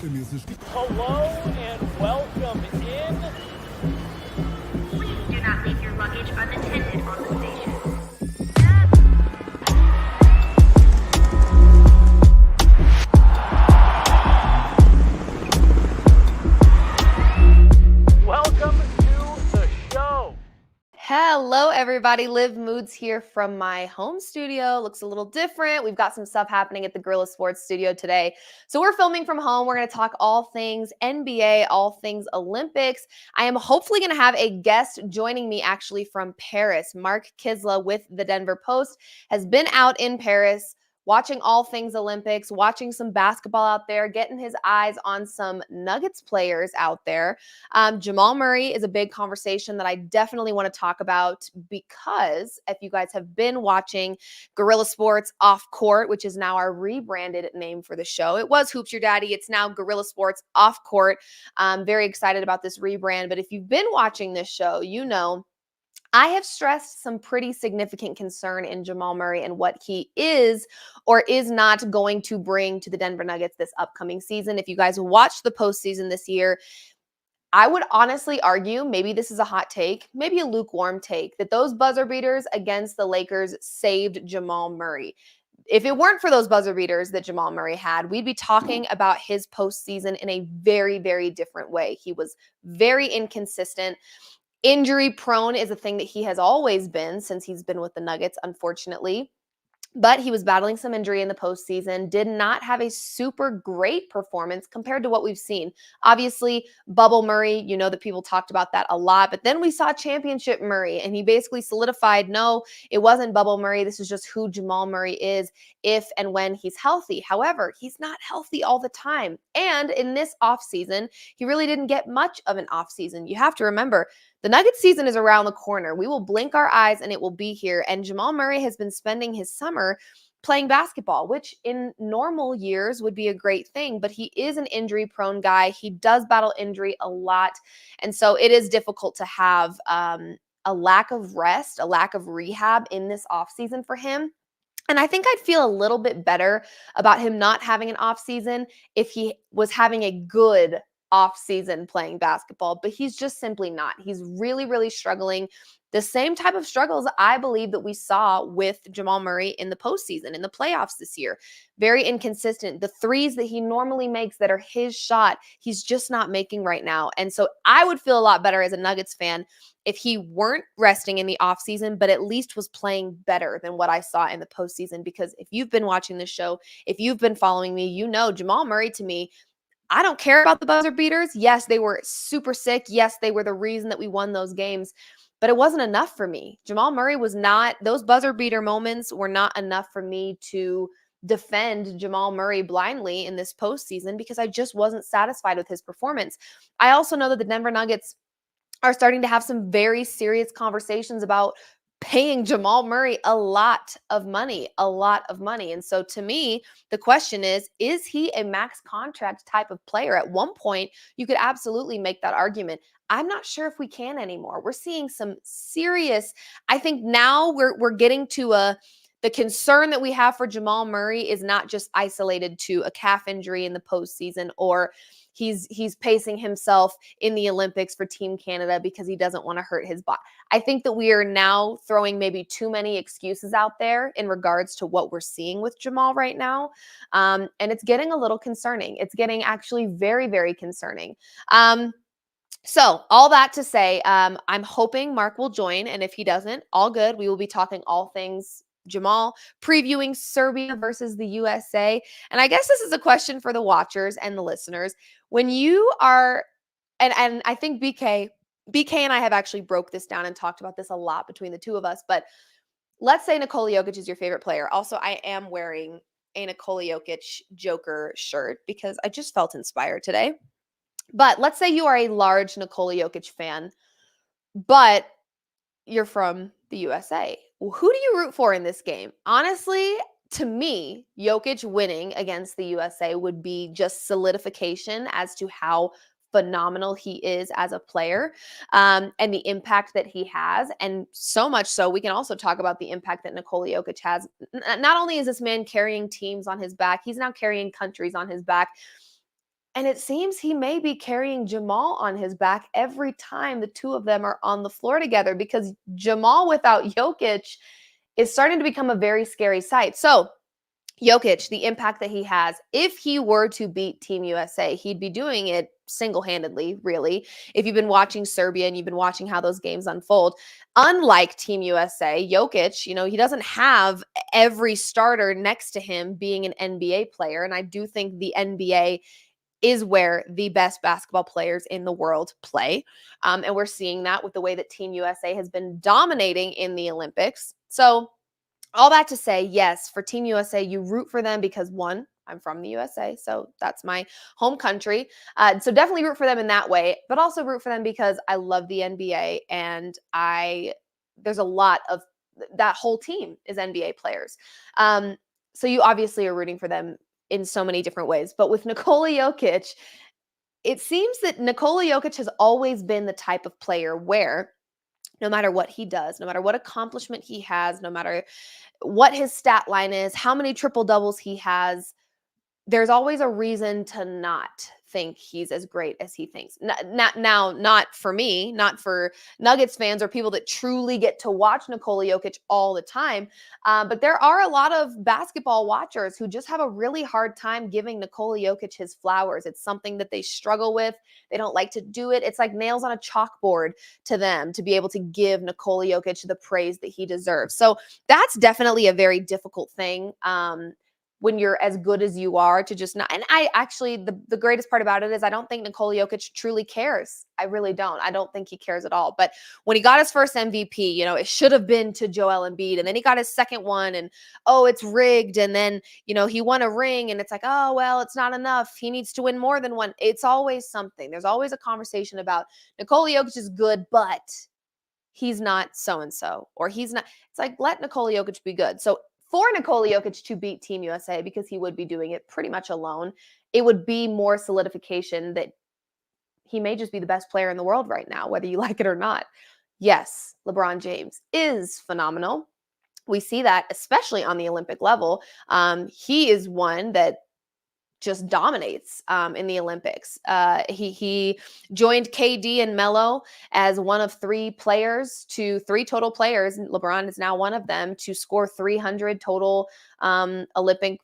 Hello and welcome in. Please do not leave your luggage unattended on the station. Welcome to the show. Hello, everybody. Liv Moods here from my home studio. Looks a little different. We've got some stuff happening at the Gorilla Sports studio today. So we're filming from home. We're going to talk all things NBA, all things Olympics. I am hopefully going to have a guest joining me actually from Paris. Mark Kiszla with the Denver Post has been out in Paris watching all things Olympics, watching some basketball out there, getting his eyes on some Nuggets players out there. Jamal Murray is a big conversation that I definitely want to talk about because if you guys have been watching Gorilla Sports Off Court, which is now our rebranded name for the show, it was Hoops Your Daddy. It's now Gorilla Sports Off Court. I'm very excited about this rebrand. But if you've been watching this show, you know I have stressed some pretty significant concern in Jamal Murray and what he is or is not going to bring to the Denver Nuggets this upcoming season. If you guys watched the postseason this year, I would honestly argue, maybe this is a hot take, maybe a lukewarm take, that those buzzer beaters against the Lakers saved Jamal Murray. If it weren't for those buzzer beaters that Jamal Murray had, we'd be talking about his postseason in a very, very different way. He was very inconsistent. Injury prone is a thing that he has always been since he's been with the Nuggets, unfortunately. But he was battling some injury in the postseason, did not have a super great performance compared to what we've seen. Obviously, Bubble Murray, you know that people talked about that a lot, but then we saw Championship Murray, and he basically solidified, no, it wasn't Bubble Murray. This is just who Jamal Murray is if and when he's healthy. However, he's not healthy all the time. And in this offseason, he really didn't get much of an offseason. You have to remember, the Nuggets season is around the corner. We will blink our eyes and it will be here. And Jamal Murray has been spending his summer playing basketball, which in normal years would be a great thing, but he is an injury-prone guy. He does battle injury a lot. And so it is difficult to have a lack of rest, a lack of rehab in this offseason for him. And I think I'd feel a little bit better about him not having an offseason if he was having a good off season playing basketball, but he's just simply not. He's really, really struggling. The same type of struggles I believe that we saw with Jamal Murray in the postseason, in the playoffs this year. Very inconsistent. The threes that he normally makes that are his shot, he's just not making right now. And so I would feel a lot better as a Nuggets fan if he weren't resting in the offseason, but at least was playing better than what I saw in the postseason. Because if you've been watching this show, if you've been following me, you know Jamal Murray to me, I don't care about the buzzer beaters. Yes, they were super sick. Yes, they were the reason that we won those games, but it wasn't enough for me. Jamal Murray was not, those buzzer beater moments were not enough for me to defend Jamal Murray blindly in this postseason because I just wasn't satisfied with his performance. I also know that the Denver Nuggets are starting to have some very serious conversations about paying Jamal Murray a lot of money. And so to me, the question is he a max contract type of player? At one point, you could absolutely make that argument. I'm not sure if we can anymore. We're seeing some serious, I think now we're getting to the concern that we have for Jamal Murray is not just isolated to a calf injury in the postseason or he's pacing himself in the Olympics for Team Canada because he doesn't want to hurt his body. I think that we are now throwing maybe too many excuses out there in regards to what we're seeing with Jamal right now. And it's getting a little concerning. It's getting actually very, very concerning. So all that to say, I'm hoping Mark will join. And if he doesn't, all good. We will be talking all things Jamal, previewing Serbia versus the USA. And I guess this is a question for the watchers and the listeners. When you are, and I think BK and I have actually broke this down and talked about this a lot between the two of us, but let's say Nikola Jokic is your favorite player. Also, I am wearing a Nikola Jokic Joker shirt because I just felt inspired today. But let's say you are a large Nikola Jokic fan, but you're from the USA. Well, who do you root for in this game? Honestly, to me, Jokic winning against the USA would be just solidification as to how phenomenal he is as a player and the impact that he has. And so much so, we can also talk about the impact that Nikola Jokic has. Not only is this man carrying teams on his back, he's now carrying countries on his back. And it seems he may be carrying Jamal on his back every time the two of them are on the floor together, because Jamal without Jokic is starting to become a very scary sight. So Jokic, the impact that he has, if he were to beat Team USA, he'd be doing it single-handedly, really. If you've been watching Serbia and you've been watching how those games unfold, unlike Team USA, Jokic, he doesn't have every starter next to him being an NBA player. And I do think the NBA is where the best basketball players in the world play. And we're seeing that with the way that Team USA has been dominating in the Olympics. So all that to say, yes, for Team USA, you root for them because, one, I'm from the USA, so that's my home country. So definitely root for them in that way, but also root for them because I love the NBA, and there's a lot of that whole team is NBA players. So you obviously are rooting for them in so many different ways. But with Nikola Jokic, it seems that Nikola Jokic has always been the type of player where no matter what he does, no matter what accomplishment he has, no matter what his stat line is, how many triple doubles he has, there's always a reason to not think he's as great as he thinks. Not for me, not for Nuggets fans or people that truly get to watch Nikola Jokic all the time. But there are a lot of basketball watchers who just have a really hard time giving Nikola Jokic his flowers. It's something that they struggle with. They don't like to do it. It's like nails on a chalkboard to them to be able to give Nikola Jokic the praise that he deserves. So that's definitely a very difficult thing. When you're as good as you are, to just not. And I actually, the greatest part about it is I don't think Nikola Jokic truly cares. I really don't. I don't think he cares at all. But when he got his first MVP, it should have been to Joel Embiid. And then he got his second one and, oh, it's rigged. And then, he won a ring and it's like, oh, well, it's not enough. He needs to win more than one. It's always something. There's always a conversation about Nikola Jokic is good, but he's not so-and-so, or he's not. It's like, let Nikola Jokic be good. So for Nikola Jokic to beat Team USA, because he would be doing it pretty much alone, it would be more solidification that he may just be the best player in the world right now, whether you like it or not. Yes, LeBron James is phenomenal. We see that especially on the Olympic level. He is one that just dominates in the Olympics. He joined KD and Melo as one of three total players. LeBron is now one of them to score 300 total Olympic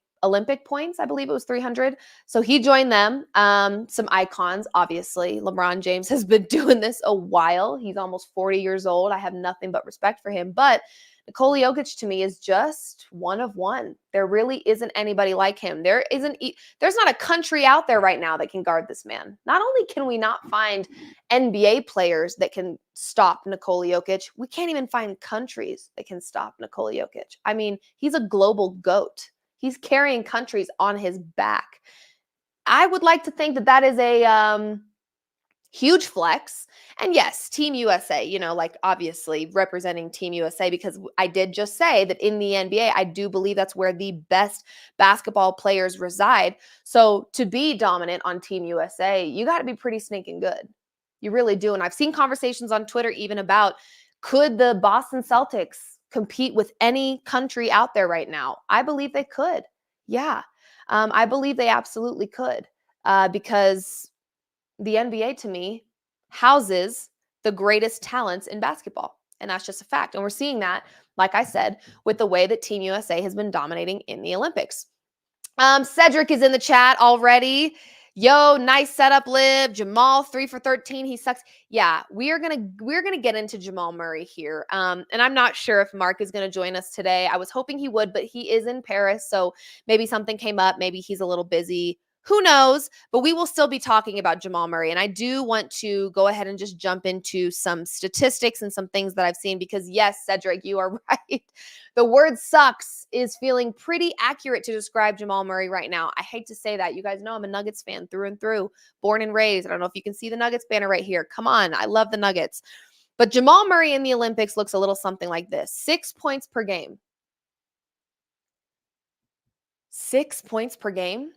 points. I believe it was 300. So he joined them. Some icons, obviously. LeBron James has been doing this a while. He's almost 40 years old. I have nothing but respect for him. But Nikola Jokic to me is just one of one. There really isn't anybody like him. There's not a country out there right now that can guard this man. Not only can we not find NBA players that can stop Nikola Jokic, we can't even find countries that can stop Nikola Jokic. I mean, he's a global GOAT. He's carrying countries on his back. I would like to think that that is a huge flex. And yes, Team USA, like obviously representing Team USA, because I did just say that in the NBA, I do believe that's where the best basketball players reside. So to be dominant on Team USA, you got to be pretty sneaking good. You really do. And I've seen conversations on Twitter even about, could the Boston Celtics compete with any country out there right now? I believe they could. Yeah. I believe they absolutely could, because the NBA to me houses the greatest talents in basketball. And that's just a fact. And we're seeing that, like I said, with the way that Team USA has been dominating in the Olympics. Cedric is in the chat already. Yo, nice setup, Liv. Jamal 3 for 13. He sucks. Yeah, we're gonna get into Jamal Murray here. And I'm not sure if Mark is gonna join us today. I was hoping he would, but he is in Paris, so maybe something came up. Maybe he's a little busy. Who knows? But we will still be talking about Jamal Murray. And I do want to go ahead and just jump into some statistics and some things that I've seen, because yes, Cedric, you are right. The word sucks is feeling pretty accurate to describe Jamal Murray right now. I hate to say that. You guys know I'm a Nuggets fan through and through, born and raised. I don't know if you can see the Nuggets banner right here. Come on. I love the Nuggets. But Jamal Murray in the Olympics looks a little something like this. 6 points per game. 6 points per game?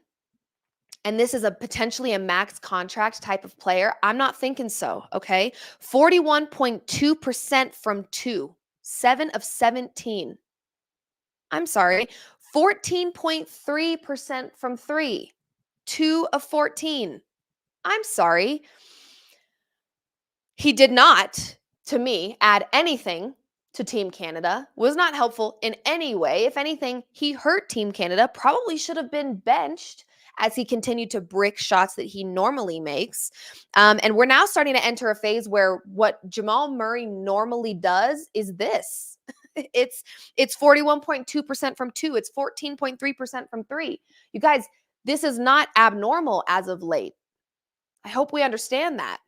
And this is potentially a max contract type of player? I'm not thinking so, okay? 41.2% from 2, 7 of 17. I'm sorry, 14.3% from 3, 2 of 14. I'm sorry. He did not, to me, add anything to Team Canada, was not helpful in any way. If anything, he hurt Team Canada, probably should have been benched as he continued to brick shots that he normally makes. And we're now starting to enter a phase where what Jamal Murray normally does is this. It's 41.2% from 2. It's 14.3% from 3. You guys, this is not abnormal as of late. I hope we understand that.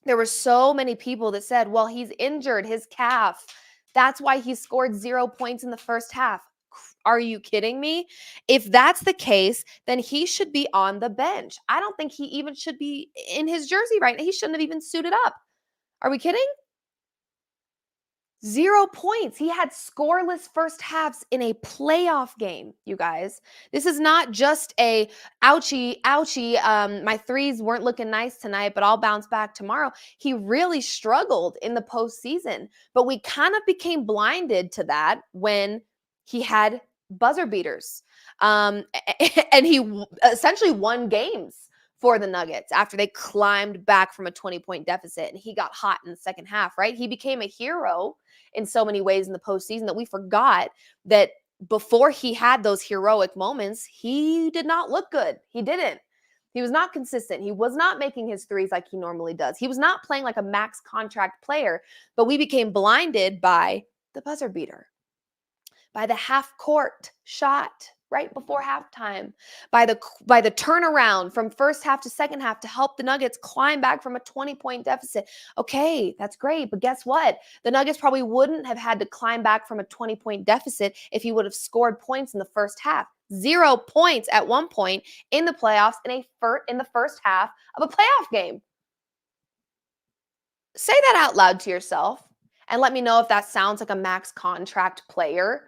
There were so many people that said, well, he's injured his calf. That's why he scored 0 points in the first half. Are you kidding me? If that's the case, then he should be on the bench. I don't think he even should be in his jersey right now. He shouldn't have even suited up. Are we kidding? 0 points. He had scoreless first halves in a playoff game, you guys. This is not just a ouchie, my threes weren't looking nice tonight, but I'll bounce back tomorrow. He really struggled in the postseason, but we kind of became blinded to that when he had buzzer beaters. And he essentially won games for the Nuggets after they climbed back from a 20-point deficit, and he got hot in the second half, right? He became a hero in so many ways in the postseason that we forgot that before he had those heroic moments, he did not look good. He didn't. He was not consistent. He was not making his threes like he normally does. He was not playing like a max contract player, but we became blinded by the buzzer beater, by the half court shot right before halftime, by the turnaround from first half to second half to help the Nuggets climb back from a 20-point deficit. Okay, that's great, but guess what? The Nuggets probably wouldn't have had to climb back from a 20-point deficit if he would have scored points in the first half. 0 points at one point in the playoffs in the first half of a playoff game. Say that out loud to yourself and let me know if that sounds like a max contract player.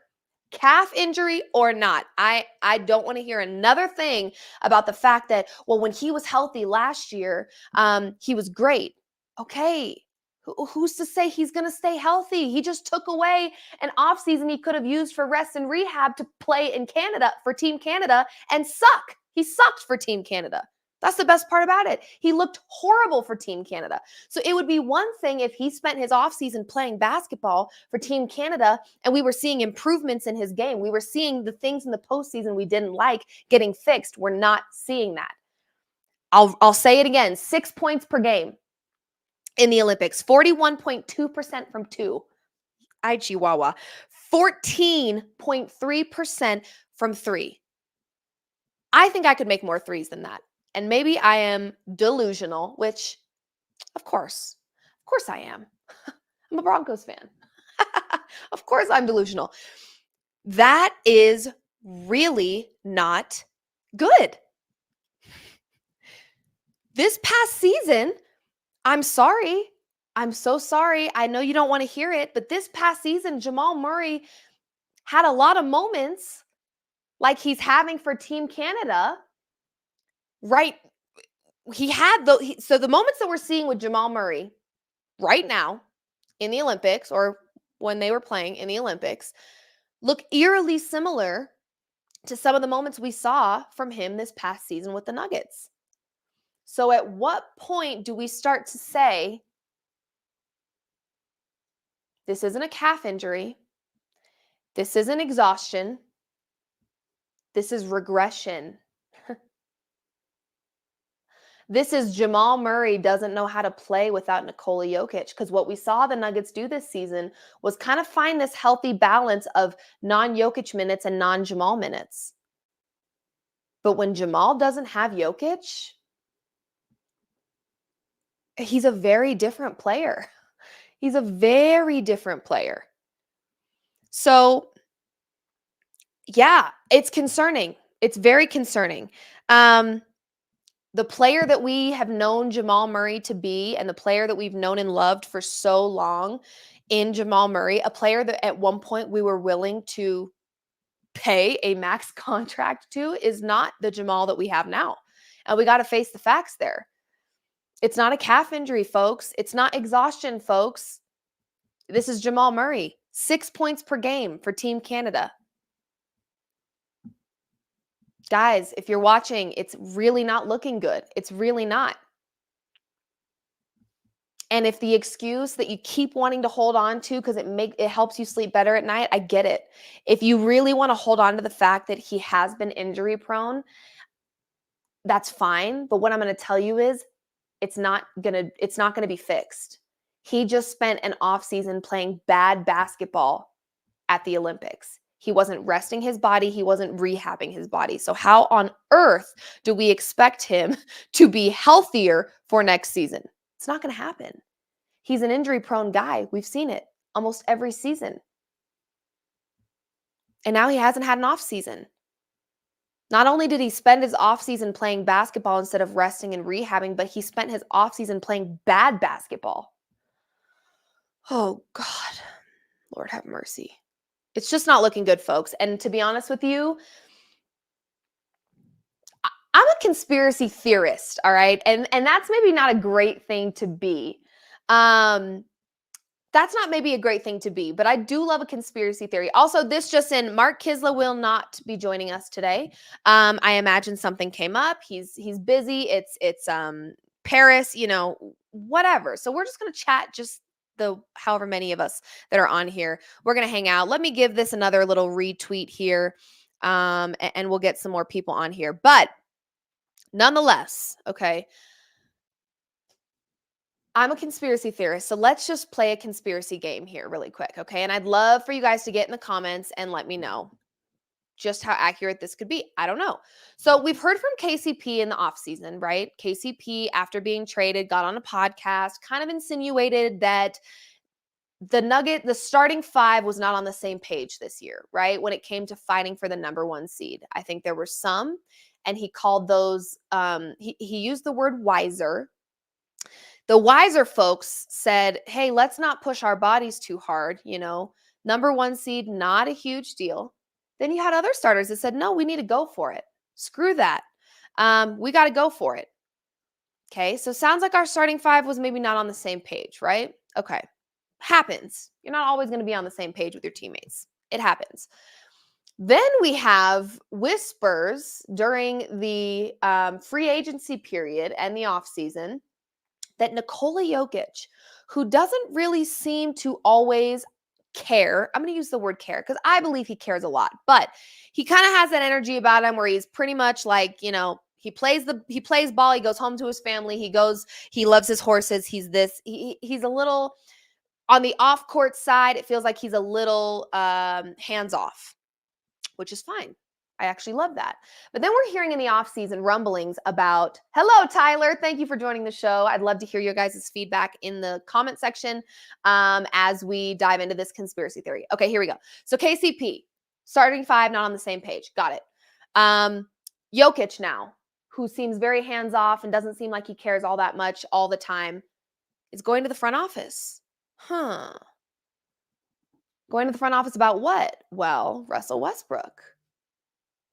Calf injury or not, I don't want to hear another thing about the fact that, well, when he was healthy last year, he was great. Okay, who's to say he's going to stay healthy? He just took away an offseason he could have used for rest and rehab to play in Canada for Team Canada and suck. He sucked for Team Canada. That's the best part about it. He looked horrible for Team Canada. So it would be one thing if he spent his offseason playing basketball for Team Canada and we were seeing improvements in his game. We were seeing the things in the postseason we didn't like getting fixed. We're not seeing that. I'll say it again, 6 points per game in the Olympics, 41.2% from 2. Ay, Chihuahua. 14.3% from 3. I think I could make more threes than that. And maybe I am delusional, which, of course I am. I'm a Broncos fan. Of course I'm delusional. That is really not good. This past season, I'm sorry. I'm so sorry. I know you don't want to hear it, but this past season, Jamal Murray had a lot of moments like he's having for Team Canada. Right. So the moments that we're seeing with Jamal Murray right now in the Olympics, or when they were playing in the Olympics, look eerily similar to some of the moments we saw from him this past season with the Nuggets. So at what point do we start to say, this isn't a calf injury, this isn't exhaustion, this is regression? This is Jamal Murray doesn't know how to play without Nikola Jokic, because what we saw the Nuggets do this season was kind of find this healthy balance of non-Jokic minutes and non-Jamal minutes. But when Jamal doesn't have Jokic, he's a very different player. He's a very different player. So, yeah, it's concerning. It's very concerning. The player that we have known Jamal Murray to be, and the player that we've known and loved for so long in Jamal Murray, a player that at one point we were willing to pay a max contract to, is not the Jamal that we have now. And we got to face the facts there. It's not a calf injury, folks. It's not exhaustion, folks. This is Jamal Murray. 6 points per game for Team Canada. Guys, if you're watching, it's really not looking good. It's really not. And if the excuse that you keep wanting to hold on to because it helps you sleep better at night, I get it. If you really want to hold on to the fact that he has been injury prone, that's fine. But what I'm going to tell you is it's not going to be fixed. He just spent an off season playing bad basketball at the Olympics. He wasn't resting his body. He wasn't rehabbing his body. So how on earth do we expect him to be healthier for next season? It's not going to happen. He's an injury-prone guy. We've seen it almost every season. And now he hasn't had an off season. Not only did he spend his off season playing basketball instead of resting and rehabbing, but he spent his off season playing bad basketball. Oh, God. Lord have mercy. It's just not looking good, folks. And to be honest with you, I'm a conspiracy theorist, all right? And that's maybe not a great thing to be. That's not maybe a great thing to be, but I do love a conspiracy theory. Also, this just in, Mark Kiszla will not be joining us today. I imagine something came up. He's busy. It's Paris, whatever. So we're just going to chat just the however many of us that are on here. We're going to hang out. Let me give this another little retweet here. And we'll get some more people on here. But nonetheless, okay, I'm a conspiracy theorist, so let's just play a conspiracy game here really quick, okay? And I'd love for you guys to get in the comments and let me know just how accurate this could be. I don't know. So we've heard from KCP in the offseason, right? KCP, after being traded, got on a podcast, kind of insinuated that the starting five was not on the same page this year, right? When it came to fighting for the number one seed. I think there were some, and he called those, he used the word wiser. The wiser folks said, hey, let's not push our bodies too hard. Number one seed, not a huge deal. Then you had other starters that said, no, we need to go for it. Screw that. We got to go for it. Okay, so sounds like our starting five was maybe not on the same page, right? Okay, happens. You're not always going to be on the same page with your teammates. It happens. Then we have whispers during the free agency period and the offseason that Nikola Jokic, who doesn't really seem to always care, I'm going to use the word care because I believe he cares a lot, but he kind of has that energy about him where he's pretty much like, he plays ball, he goes home to his family, he loves his horses, he's a little on the off court side, it feels like he's a little hands off, which is fine. I actually love that. But then we're hearing in the offseason rumblings about, hello, Tyler. Thank you for joining the show. I'd love to hear your guys' feedback in the comment section as we dive into this conspiracy theory. Okay, here we go. So KCP, starting five, not on the same page. Got it. Jokic now, who seems very hands-off and doesn't seem like he cares all that much all the time, is going to the front office. Going to the front office about what? Well, Russell Westbrook.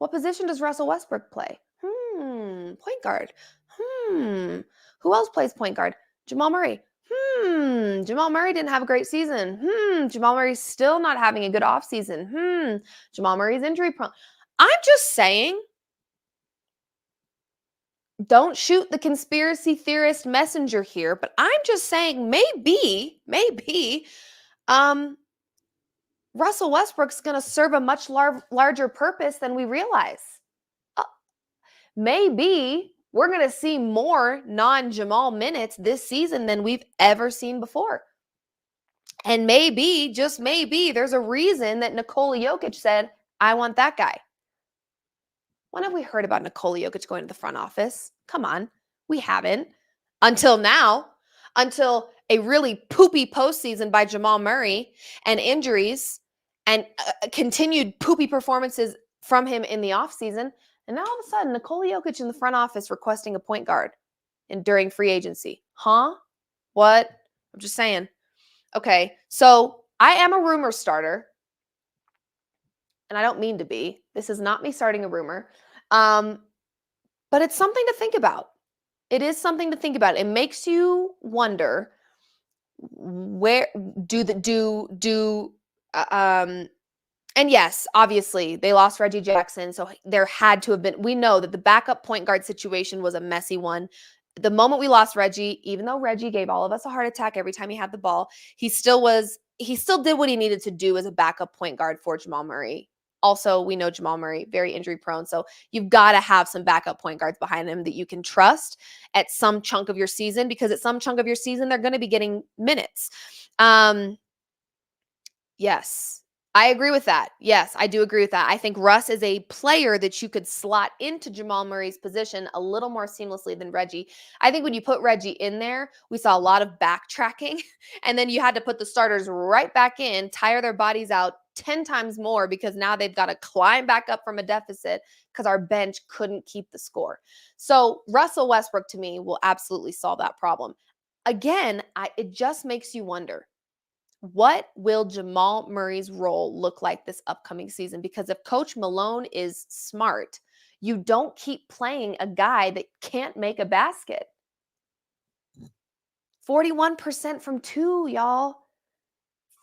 What position does Russell Westbrook play? Point guard. Who else plays point guard? Jamal Murray. Jamal Murray didn't have a great season. Jamal Murray's still not having a good offseason. Jamal Murray's injury prone. I'm just saying, don't shoot the conspiracy theorist messenger here, but I'm just saying maybe, Russell Westbrook's going to serve a much larger purpose than we realize. Maybe we're going to see more non-Jamal minutes this season than we've ever seen before. And maybe, just maybe, there's a reason that Nikola Jokic said, I want that guy. When have we heard about Nikola Jokic going to the front office? Come on, we haven't. Until now, until a really poopy postseason by Jamal Murray and injuries and continued poopy performances from him in the offseason. And now all of a sudden, Nikola Jokic in the front office requesting a point guard during free agency. Huh? What? I'm just saying. Okay, so I am a rumor starter. And I don't mean to be. This is not me starting a rumor. But it's something to think about. It is something to think about. It makes you wonder where and yes, obviously they lost Reggie Jackson, so there had to have been, we know that the backup point guard situation was a messy one. the moment we lost Reggie, even though Reggie gave all of us a heart attack every time he had the ball, he still did what he needed to do as a backup point guard for Jamal Murray. Also, we know Jamal Murray, very injury prone. So you've got to have some backup point guards behind him that you can trust at some chunk of your season, because at some chunk of your season, they're going to be getting minutes. Yes, I agree with that. Yes, I do agree with that. I think Russ is a player that you could slot into Jamal Murray's position a little more seamlessly than Reggie. I think when you put Reggie in there, we saw a lot of backtracking, and then you had to put the starters right back in, tire their bodies out 10 times more, because now they've got to climb back up from a deficit because our bench couldn't keep the score. So Russell Westbrook, to me, will absolutely solve that problem. Again, it just makes you wonder, what will Jamal Murray's role look like this upcoming season? Because if Coach Malone is smart, you don't keep playing a guy that can't make a basket. 41% from 2, y'all.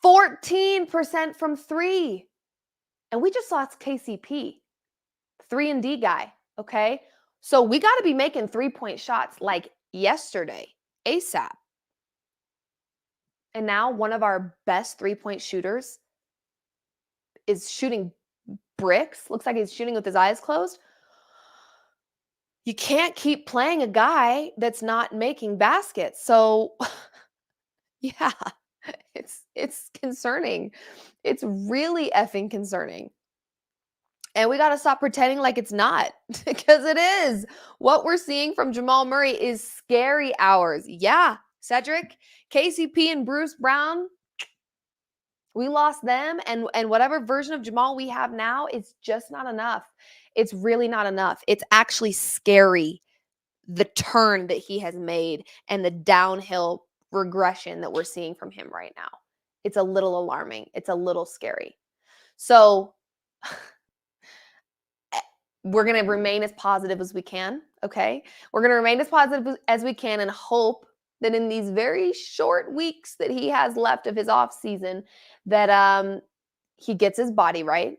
14% from 3. And we just lost KCP, 3-and-D guy, okay? So we got to be making 3-point shots like yesterday, ASAP. And now one of our best 3-point shooters is shooting bricks. Looks like he's shooting with his eyes closed. You can't keep playing a guy that's not making baskets. So yeah, it's concerning. It's really effing concerning. And we got to stop pretending like it's not, because it is. What we're seeing from Jamal Murray is scary hours. Yeah, Cedric, KCP, and Bruce Brown, we lost them, and whatever version of Jamal we have now is just not enough. It's really not enough. It's actually scary, the turn that he has made and the downhill regression that we're seeing from him right now. It's a little alarming. It's a little scary. So we're going to remain as positive as we can, okay? We're going to remain as positive as we can and hope that in these very short weeks that he has left of his off season, that he gets his body right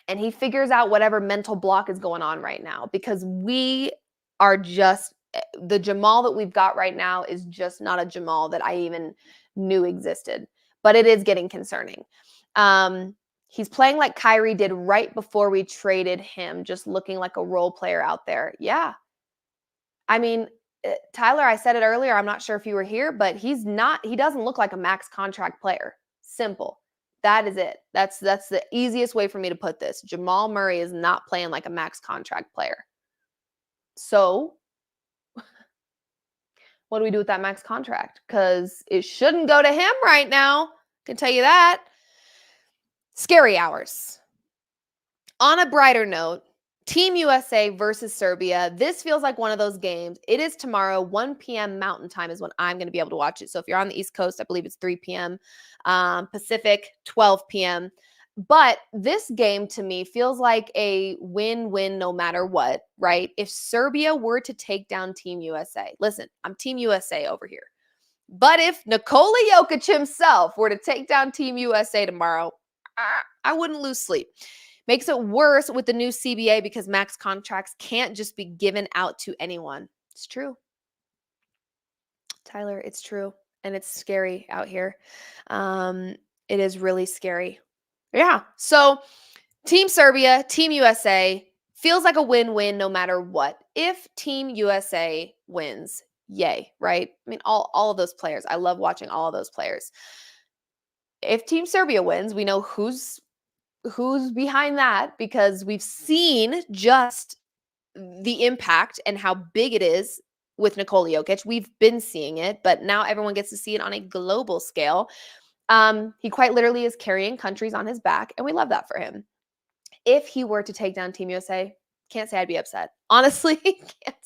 and he figures out whatever mental block is going on right now, because we are just, the Jamal that we've got right now is just not a Jamal that I even knew existed, but it is getting concerning. He's playing like Kyrie did right before we traded him, just looking like a role player out there. Yeah. I mean, Tyler, I said it earlier, I'm not sure if you were here, but he doesn't look like a max contract player. Simple. That is it. That's the easiest way for me to put this. Jamal Murray is not playing like a max contract player. So what do we do with that max contract? Because it shouldn't go to him right now. I can tell you that. Scary hours. On a brighter note, Team USA versus Serbia. This feels like one of those games. It is tomorrow, 1 p.m. Mountain Time is when I'm going to be able to watch it. So if you're on the East Coast, I believe it's 3 p.m. Pacific, 12 p.m. But this game to me feels like a win-win no matter what, right? If Serbia were to take down Team USA, listen, I'm Team USA over here. But if Nikola Jokic himself were to take down Team USA tomorrow, I wouldn't lose sleep. Makes it worse with the new CBA because max contracts can't just be given out to anyone. It's true. Tyler, it's true. And it's scary out here. It is really scary. Yeah. So Team Serbia, Team USA feels like a win-win no matter what. If Team USA wins, yay, right? I mean, all of those players. I love watching all of those players. If Team Serbia wins, we know who's behind that, because we've seen just the impact and how big it is with Nikola Jokic. We've been seeing it, but now everyone gets to see it on a global scale. He quite literally is carrying countries on his back, and we love that for him. If he were to take down Team USA, can't say I'd be upset. Honestly, can't.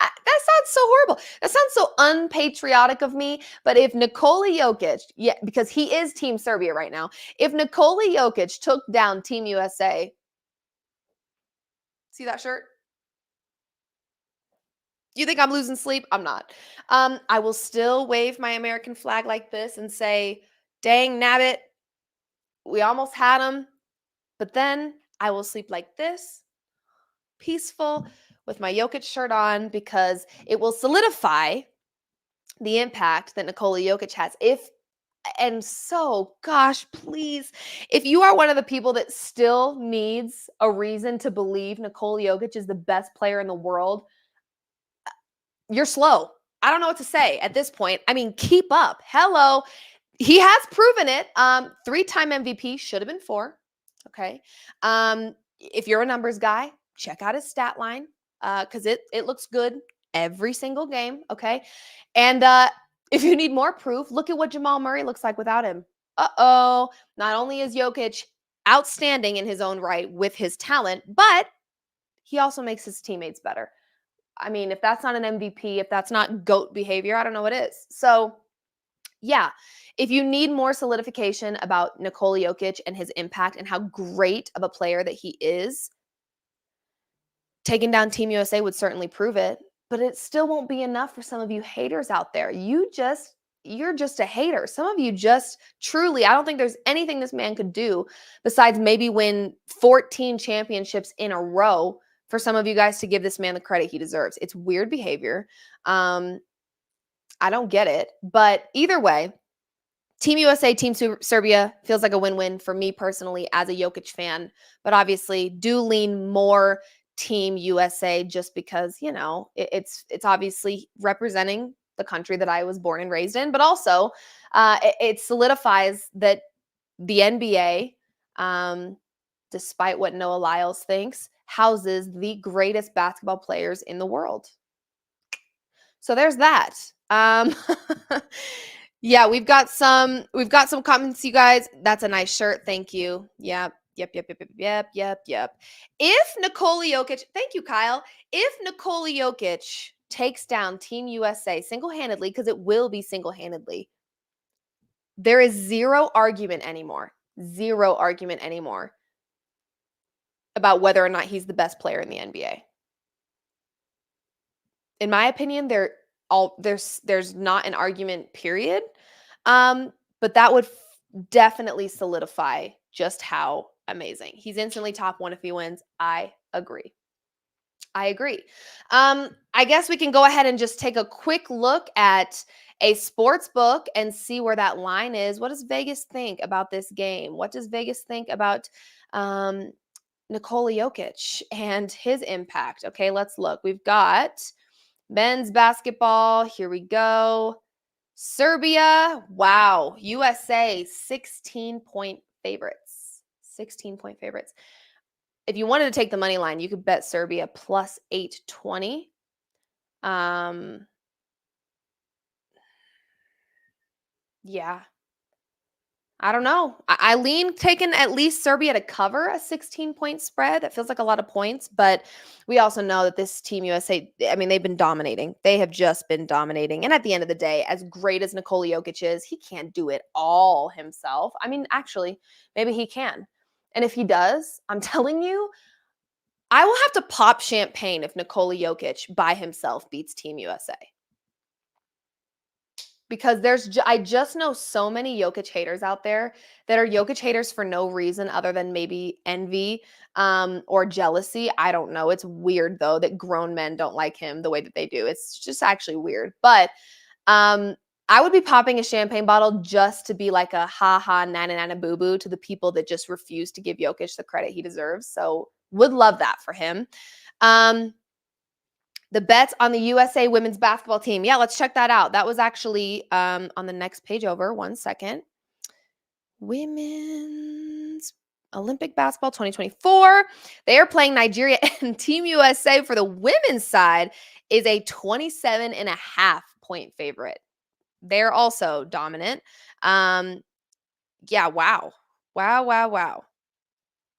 That sounds so horrible. That sounds so unpatriotic of me. But if Nikola Jokic, yeah, because he is Team Serbia right now, if Nikola Jokic took down Team USA, see that shirt? You think I'm losing sleep? I'm not. I will still wave my American flag like this and say, dang nabbit, we almost had him. But then I will sleep like this, peaceful, with my Jokic shirt on because it will solidify the impact that Nikola Jokic has. Gosh, please, if you are one of the people that still needs a reason to believe Nikola Jokic is the best player in the world, you're slow. I don't know what to say at this point. I mean, keep up. Hello. He has proven it. 3-time MVP, should have been 4. Okay. If you're a numbers guy, check out his stat line because it looks good every single game. Okay. And if you need more proof, look at what Jamal Murray looks like without him. Uh-oh. Not only is Jokic outstanding in his own right with his talent, but he also makes his teammates better. I mean, if that's not an MVP, if that's not GOAT behavior, I don't know what is. So, yeah, if you need more solidification about Nikola Jokic and his impact and how great of a player that he is, taking down Team USA would certainly prove it, but it still won't be enough for some of you haters out there. You're just a hater. Some of you just truly, I don't think there's anything this man could do besides maybe win 14 championships in a row for some of you guys to give this man the credit he deserves. It's weird behavior. I don't get it. But either way, Team USA, Team Serbia feels like a win-win for me personally as a Jokic fan. But obviously, do lean more Team USA just because, it's obviously representing the country that I was born and raised in. But also, it solidifies that the NBA, despite what Noah Lyles thinks, houses the greatest basketball players in the world. So there's that. Yeah, we've got some comments, you guys. That's a nice shirt. Thank you. Yep. If Nikola Jokic, thank you, Kyle. If Nikola Jokic takes down Team USA single-handedly, because it will be single-handedly, there is zero argument anymore about whether or not he's the best player in the NBA. In my opinion, there's not an argument, period. But that would definitely solidify just how amazing. He's instantly top 1 if he wins. I agree. I guess we can go ahead and just take a quick look at a sports book and see where that line is. What does Vegas think about this game? What does Vegas think about Nikola Jokic and his impact? Okay, let's look. We've got men's basketball. Here we go. Serbia. Wow. USA, 16-point favorites. 16-point favorites. If you wanted to take the money line, you could bet Serbia plus 820. Yeah. I don't know. I lean taking at least Serbia to cover a 16-point spread. That feels like a lot of points, but we also know that this Team USA, I mean, they've been dominating. They have just been dominating. And at the end of the day, as great as Nikola Jokic is, he can't do it all himself. I mean, actually, maybe he can. And if he does, I'm telling you, I will have to pop champagne if Nikola Jokic by himself beats Team USA. Because I just know so many Jokic haters out there that are Jokic haters for no reason other than maybe envy or jealousy. I don't know. It's weird, though, that grown men don't like him the way that they do. It's just actually weird. But I would be popping a champagne bottle just to be like a ha-ha, na-na-na, boo-boo to the people that just refuse to give Jokic the credit he deserves. So would love that for him. The bets on the USA women's basketball team. Yeah, let's check that out. That was actually on the next page over. 1 second. Women's Olympic basketball 2024. They are playing Nigeria, and Team USA for the women's side is a 27.5-point favorite. They're also dominant. Yeah, wow. Wow.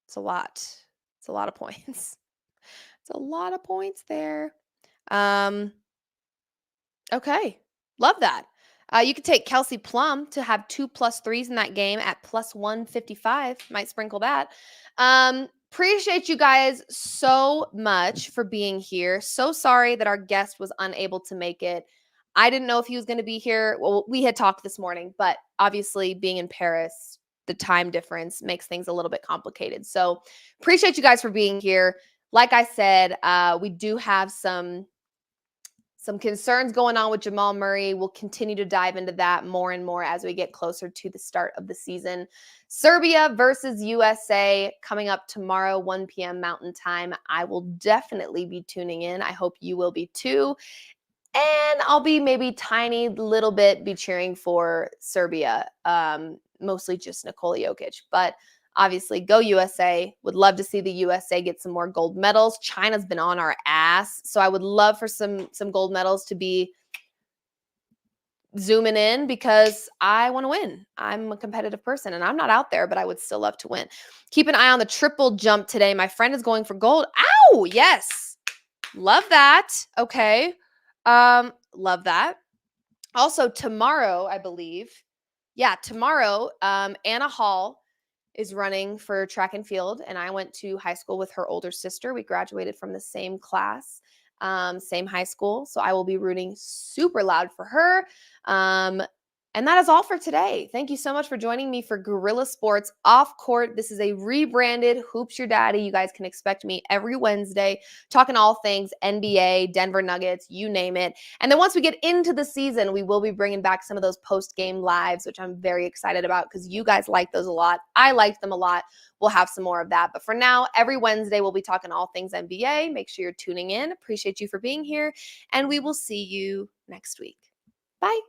It's a lot. It's a lot of points. It's a lot of points there. Okay. Love that. You could take Kelsey Plum to have 2 +3s in that game at +155. Might sprinkle that. Appreciate you guys so much for being here. So sorry that our guest was unable to make it. I didn't know if he was going to be here. Well, we had talked this morning, but obviously being in Paris, the time difference makes things a little bit complicated. So appreciate you guys for being here. like I said, we do have some concerns going on with Jamal Murray. We'll continue to dive into that more and more as we get closer to the start of the season. Serbia versus USA coming up tomorrow, 1 p.m. Mountain Time. I will definitely be tuning in. I hope you will be too. And I'll be maybe tiny little bit be cheering for Serbia, mostly just Nikola Jokic. But obviously, go USA. Would love to see the USA get some more gold medals. China's been on our ass, so I would love for some gold medals to be zooming in because I want to win. I'm a competitive person, and I'm not out there, but I would still love to win. Keep an eye on the triple jump today. My friend is going for gold. Ow! Yes, love that. Okay, love that. Also tomorrow, I believe. Yeah, tomorrow, Anna Hall is running for track and field, and I went to high school with her older sister. We graduated from the same class, same high school, so I will be rooting super loud for her. And that is all for today. Thank you so much for joining me for Guerrilla Sports Off Court. This is a rebranded Hoops Your Daddy. You guys can expect me every Wednesday talking all things NBA, Denver Nuggets, you name it. And then once we get into the season, we will be bringing back some of those post-game lives, which I'm very excited about because you guys like those a lot. I liked them a lot. We'll have some more of that. But for now, every Wednesday, we'll be talking all things NBA. Make sure you're tuning in. Appreciate you for being here. And we will see you next week. Bye.